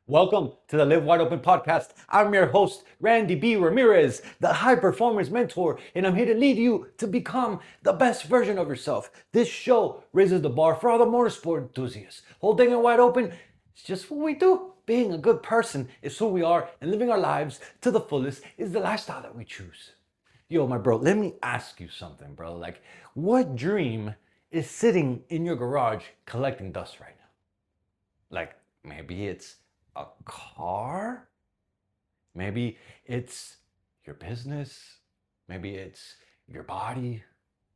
Welcome to the Live Wide Open podcast. I'm your host, Randy B. Ramirez, the high performance mentor, and I'm here to lead you to become the best version of yourself. This show raises the bar for all the motorsport enthusiasts. Holding it wide open is just what we do. Being a good person is who we are, and living our lives to the fullest is the lifestyle that we choose. Yo, my bro, let me ask you something, bro. Like, what dream is sitting in your garage collecting dust right now? Like, maybe it's a car? Maybe it's your business. Maybe it's your body.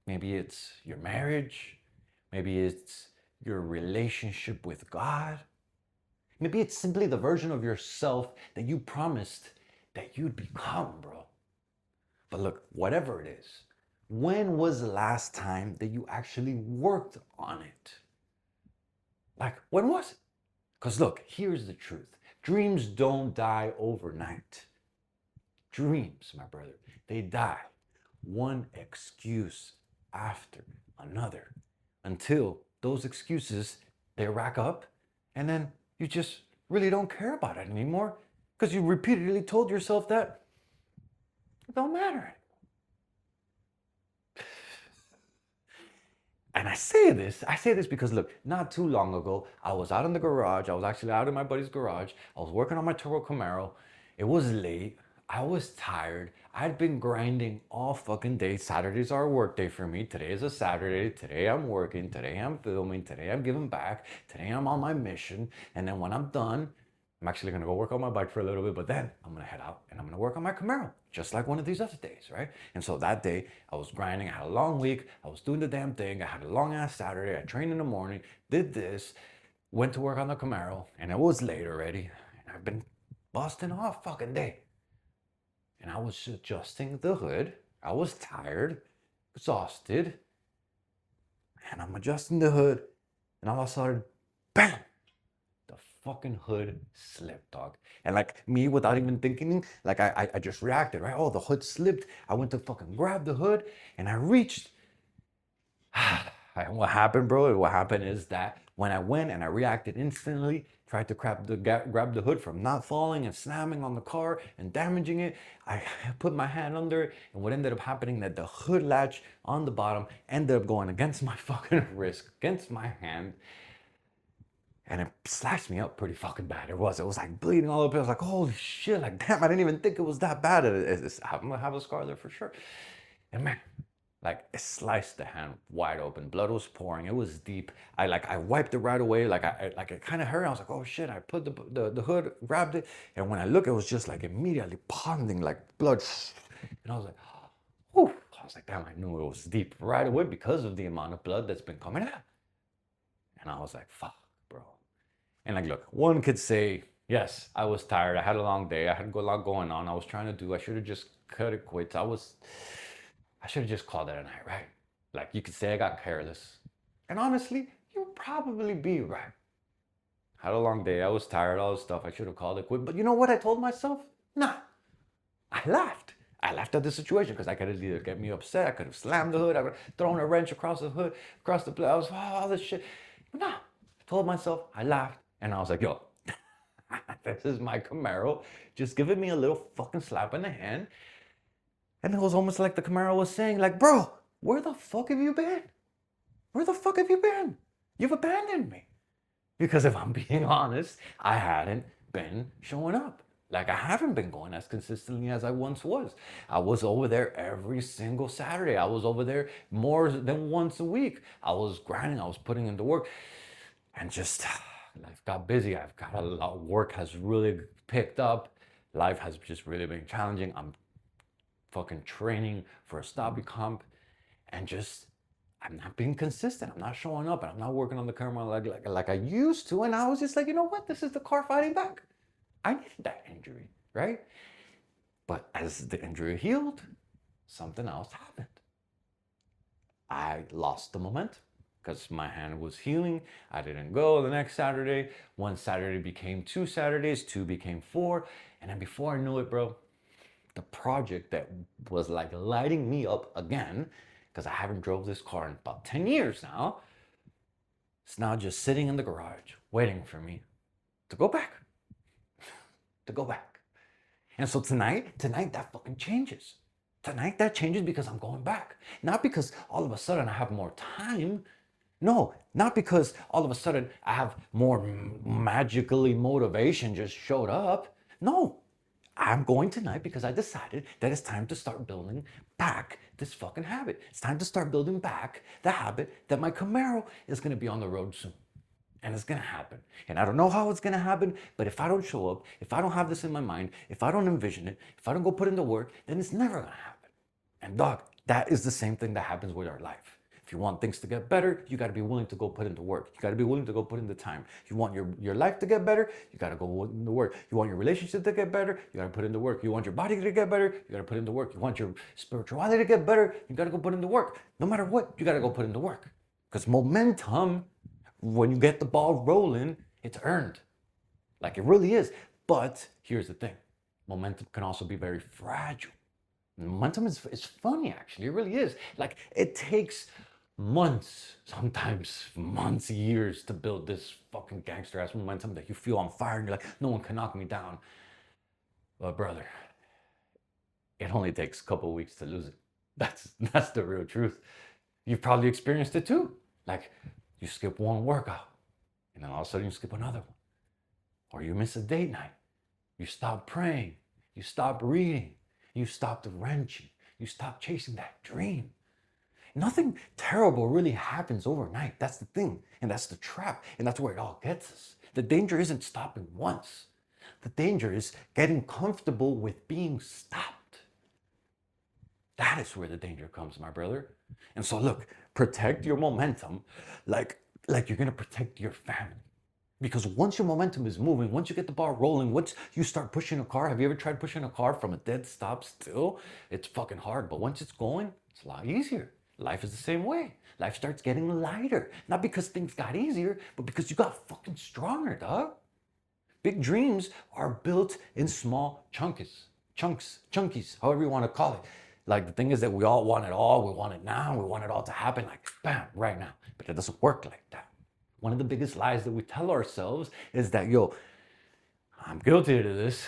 Maybe it's your marriage. Maybe it's your relationship with God. Maybe it's simply the version of yourself that you promised that you'd become, bro. But look, whatever it is, when was the last time that you actually worked on it? Like, when was it? Because look, here's the truth. Dreams don't die overnight. Dreams, my brother, they die one excuse after another until those excuses, they rack up, and then you just really don't care about it anymore because you repeatedly told yourself that it don't matter. And I say this because look, not too long ago, I was out in the garage. I was actually out in my buddy's garage. I was working on my turbo Camaro. It was late. I was tired. I'd been grinding all fucking day. Saturdays are a work day for me. Today is a Saturday. Today I'm working. Today I'm filming. Today I'm giving back. Today I'm on my mission. And then when I'm done, I'm actually gonna go work on my bike for a little bit, but then I'm gonna head out and I'm gonna work on my Camaro, just like one of these other days, right? And so that day, I was grinding, I had a long week, I was doing the damn thing, I had a long ass Saturday, I trained in the morning, did this, went to work on the Camaro, and it was late already, and I've been busting off fucking day. And I was adjusting the hood, I was tired, exhausted, and I'm adjusting the hood, and all of a sudden, bam! The fucking hood slipped, dog. And like me, without even thinking, like I just reacted, right? Oh, the hood slipped. I went to fucking grab the hood and I reached. What happened, bro? What happened is that when I went and I reacted instantly, tried to grab the hood from not falling and slamming on the car and damaging it, I put my hand under it, and what ended up happening that the hood latch on the bottom ended up going against my fucking wrist, against my hand, and it slashed me up pretty fucking bad. It was like bleeding all over. I was like, holy shit, like damn, I didn't even think it was that bad. I'm gonna have a scar there for sure. And man, like it sliced the hand wide open. Blood was pouring. It was deep. I wiped it right away. Like it kind of hurt. I was like, oh shit. I put the hood, grabbed it, and when I looked, it was just like immediately pounding like blood. And I was like, whew. I was like, damn, I knew it was deep right away because of the amount of blood that's been coming out. And I was like, fuck, bro. And like, look, one could say, yes, I was tired. I had a long day. I had a lot going on. I was trying to do. I should have just cut it quits. I should have just called it a night, right? Like you could say I got careless. And honestly, you'd probably be right. Had a long day. I was tired, all this stuff. I should have called it quit. But you know what I told myself? Nah. I laughed. I laughed at the situation because I could have either get me upset. I could have slammed the hood. I could have thrown a wrench across the hood, across the blouse, all this shit. But nah. I told myself, I laughed. And I was like, yo, this is my Camaro, just giving me a little fucking slap in the hand. And it was almost like the Camaro was saying, like, bro, where the fuck have you been? Where the fuck have you been? You've abandoned me. Because if I'm being honest, I hadn't been showing up. Like I haven't been going as consistently as I once was. I was over there every single Saturday. I was over there more than once a week. I was grinding, I was putting into work. And just life got busy. I've got a lot. Work has really picked up. Life has just really been challenging. I'm fucking training for a stoppie comp, and just I'm not being consistent. I'm not showing up, and I'm not working on the camera like I used to. And I was just like, you know what? This is the car fighting back. I needed that injury, right? But as the injury healed, something else happened. I lost the momentum because my hand was healing. I didn't go the next Saturday. One Saturday became 2 Saturdays, 2 became 4. And then before I knew it, bro, the project that was like lighting me up again, because I haven't drove this car in about 10 years now, it's now just sitting in the garage waiting for me to go back. to go back. And so tonight that fucking changes. Tonight that changes because I'm going back. Not because all of a sudden I have more time. No, not because all of a sudden I have more magically motivation just showed up. No, I'm going tonight because I decided that it's time to start building back this fucking habit. It's time to start building back the habit that my Camaro is going to be on the road soon. And it's going to happen. And I don't know how it's going to happen, but if I don't show up, if I don't have this in my mind, if I don't envision it, if I don't go put in the work, then it's never going to happen. And dog, that is the same thing that happens with our life. If you want things to get better, you got to be willing to go put in the work. You got to be willing to go put in the time. You want your life to get better, you got to go put in the work. You want your relationship to get better, you got to put in the work. You want your body to get better, you got to put in the work. You want your spirituality to get better, you got to go put in the work. No matter what, you got to go put in the work. Because momentum, when you get the ball rolling, it's earned. Like it really is. But here's the thing. Momentum can also be very fragile. Momentum is funny, actually. It really is. Like it takes months, sometimes months, years to build this fucking gangster ass momentum that you feel on fire and you're like, no one can knock me down. But brother, it only takes a couple of weeks to lose it. That's the real truth. You've probably experienced it too. Like you skip one workout and then all of a sudden you skip another one. Or you miss a date night. You stop praying. You stop reading. You stop wrenching. You stop chasing that dream. Nothing terrible really happens overnight. That's the thing. And that's the trap. And that's where it all gets us. The danger isn't stopping once. The danger is getting comfortable with being stopped. That is where the danger comes, my brother. And so look, protect your momentum like you're going to protect your family. Because once your momentum is moving, once you get the ball rolling, once you start pushing a car, have you ever tried pushing a car from a dead stop still? It's fucking hard, but once it's going, it's a lot easier. Life is the same way. Life starts getting lighter. Not because things got easier, but because you got fucking stronger, dog. Big dreams are built in small chunkies, however you want to call it. Like the thing is that we all want it all, we want it now, we want it all to happen like bam, right now. But it doesn't work like that. One of the biggest lies that we tell ourselves is that, yo, I'm guilty of this,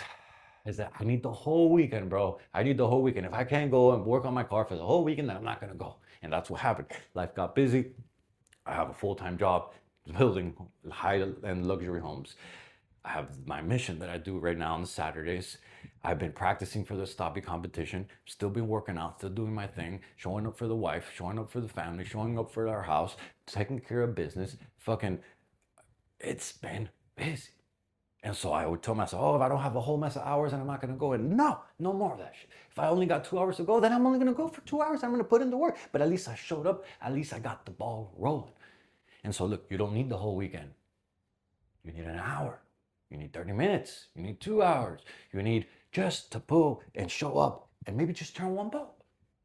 is that I need the whole weekend, bro. I need the whole weekend. If I can't go and work on my car for the whole weekend, then I'm not gonna go. And that's what happened. Life got busy. I have a full-time job building high-end luxury homes. I have my mission that I do right now on Saturdays. I've been practicing for the Stoppie competition, still been working out, still doing my thing, showing up for the wife, showing up for the family, showing up for our house, taking care of business. Fucking, it's been busy. And so I would tell myself, oh, if I don't have a whole mess of hours, then I'm not gonna go. And no more of that shit. If I only got 2 hours to go, then I'm only gonna go for 2 hours. I'm gonna put in the work. But at least I showed up. At least I got the ball rolling. And so look, you don't need the whole weekend. You need an hour. You need 30 minutes. You need 2 hours. You need just to pull and show up and maybe just turn one bulb.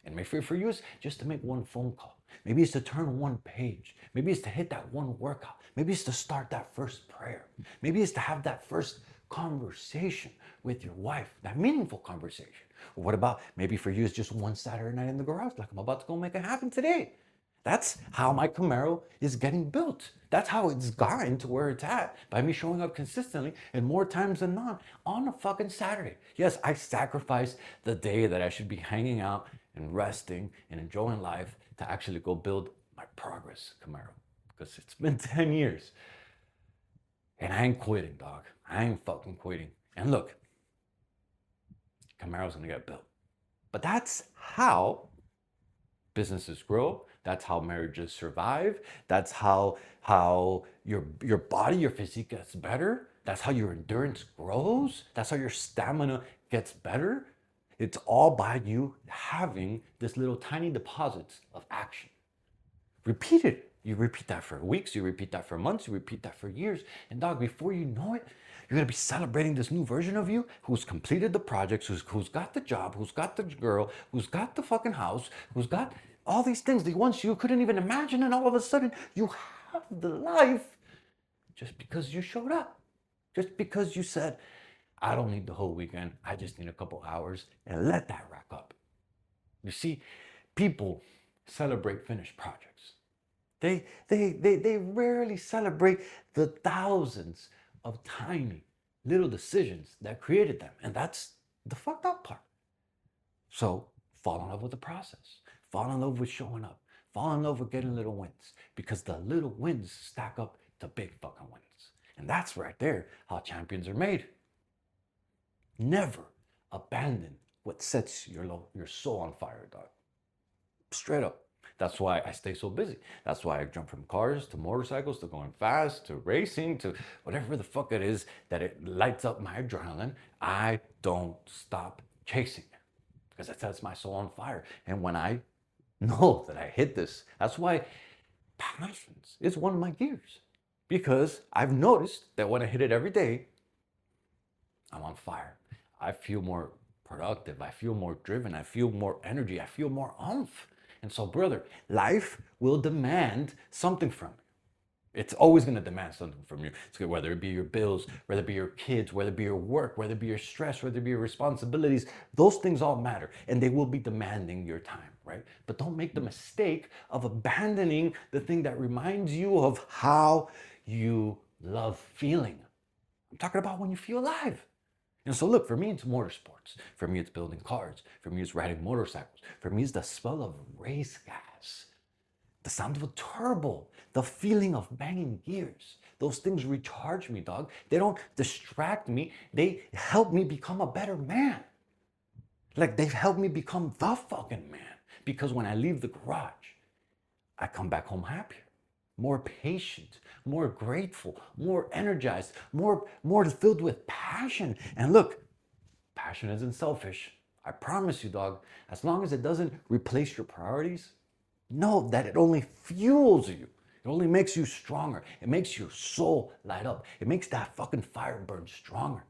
And maybe for you, it's just to make one phone call. Maybe it's to turn one page. Maybe it's to hit that one workout. Maybe it's to start that first prayer. Maybe it's to have that first conversation with your wife, that meaningful conversation. Or what about maybe for you, it's just one Saturday night in the garage, like I'm about to go make it happen today. That's how my Camaro is getting built. That's how it's gotten to where it's at, by me showing up consistently and more times than not on a fucking Saturday. Yes, I sacrificed the day that I should be hanging out and resting and enjoying life to actually go build my progress Camaro. Because it's been 10 years. And I ain't quitting, dog. I ain't fucking quitting. And look, Camaro's gonna get built. But that's how businesses grow. That's how marriages survive. That's how your body, your physique gets better. That's how your endurance grows. That's how your stamina gets better. It's all by you having this little tiny deposits of action. Repeat it. You repeat that for weeks, you repeat that for months, you repeat that for years. And dog, before you know it, you're gonna be celebrating this new version of you who's completed the projects, who's got the job, who's got the girl, who's got the fucking house, who's got all these things that once you couldn't even imagine, and all of a sudden you have the life just because you showed up. Just because you said, I don't need the whole weekend, I just need a couple hours, and let that rack up. You see, people celebrate finished projects. They rarely celebrate the thousands of tiny little decisions that created them. And that's the fucked up part. So fall in love with the process. Fall in love with showing up. Fall in love with getting little wins, because the little wins stack up to big fucking wins. And that's right there how champions are made. Never abandon what sets your soul on fire, dog. Straight up. That's why I stay so busy. That's why I jump from cars to motorcycles to going fast to racing to whatever the fuck it is that it lights up my adrenaline. I don't stop chasing it because it sets my soul on fire. And when I know that I hit this, that's why passions is one of my gears, because I've noticed that when I hit it every day, I'm on fire. I feel more productive. I feel more driven. I feel more energy. I feel more oomph. And so, brother, life will demand something from you. It's always going to demand something from you. It's good, whether it be your bills, whether it be your kids, whether it be your work, whether it be your stress, whether it be your responsibilities. Those things all matter, and they will be demanding your time, right? But don't make the mistake of abandoning the thing that reminds you of how you love feeling. I'm talking about when you feel alive. And so look, for me, it's motorsports. For me, it's building cars. For me, it's riding motorcycles. For me, it's the smell of race gas, the sound of a turbo, the feeling of banging gears. Those things recharge me, dog. They don't distract me. They help me become a better man. Like, they've helped me become the fucking man. Because when I leave the garage, I come back home happier, more patient, more grateful, more energized, more filled with passion. And look, passion isn't selfish. I promise you, dog. As long as it doesn't replace your priorities, know that it only fuels you. It only makes you stronger. It makes your soul light up. It makes that fucking fire burn stronger.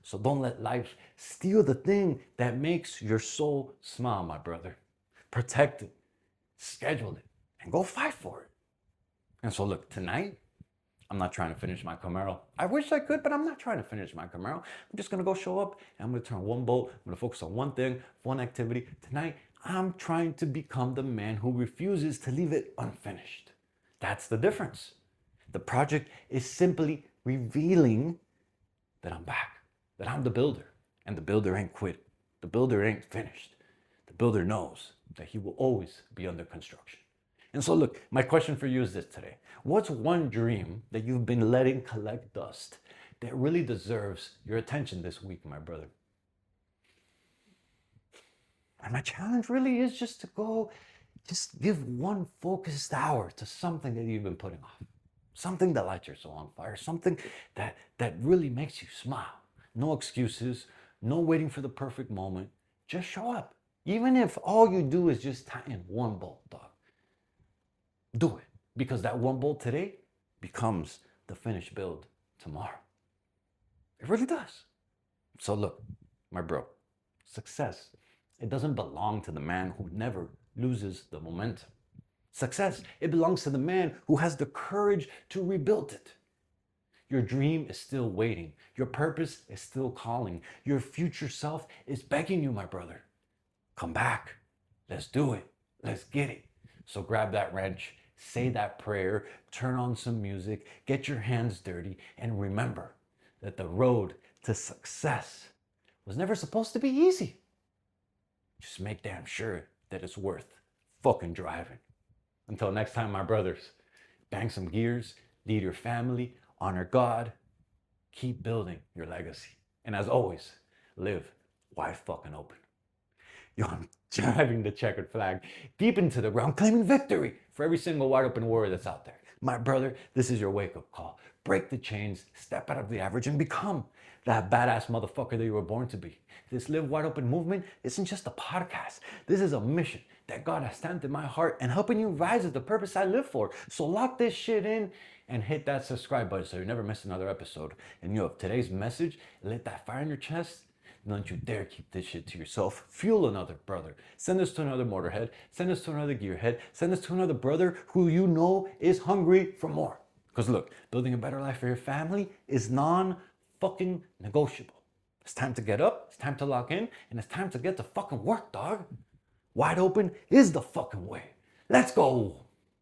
So don't let life steal the thing that makes your soul smile, my brother. Protect it, schedule it, and go fight for it. And so look, tonight, I'm not trying to finish my Camaro. I wish I could, but I'm not trying to finish my Camaro. I'm just going to go show up, and I'm going to turn one bolt. I'm going to focus on one thing, one activity. Tonight, I'm trying to become the man who refuses to leave it unfinished. That's the difference. The project is simply revealing that I'm back, that I'm the builder, and the builder ain't quit. The builder ain't finished. The builder knows that he will always be under construction. And so look, my question for you is this today. What's one dream that you've been letting collect dust that really deserves your attention this week, my brother? And my challenge really is just to go, just give one focused hour to something that you've been putting off. Something that lights your soul on fire. Something that really makes you smile. No excuses, no waiting for the perfect moment. Just show up. Even if all you do is just tighten one bolt, dog. Do it, because that one bolt today becomes the finished build tomorrow. It really does. So look, my bro, success, it doesn't belong to the man who never loses the momentum. Success, it belongs to the man who has the courage to rebuild it. Your dream is still waiting. Your purpose is still calling. Your future self is begging you, my brother. Come back. Let's do it. Let's get it. So grab that wrench, say that prayer, turn on some music, get your hands dirty, and remember that the road to success was never supposed to be easy. Just make damn sure that it's worth fucking driving. Until next time, my brothers, bang some gears, lead your family, honor God, keep building your legacy. And as always, live wide fucking open. Yo, I'm driving the checkered flag deep into the ground, claiming victory for every single wide open warrior that's out there. My brother, this is your wake-up call. Break the chains, step out of the average, and become that badass motherfucker that you were born to be. This Live Wide Open movement isn't just a podcast. This is a mission that God has stamped in my heart and helping you rise to the purpose I live for. So lock this shit in and hit that subscribe button so you never miss another episode. And yo, if today's message lit that fire in your chest, don't you dare keep this shit to yourself. Fuel another brother. Send this to another motorhead. Send this to another gearhead. Send this to another brother who you know is hungry for more. Because look, building a better life for your family is non-fucking negotiable. It's time to get up, it's time to lock in, and it's time to get to fucking work, dog. Wide open is the fucking way. Let's go.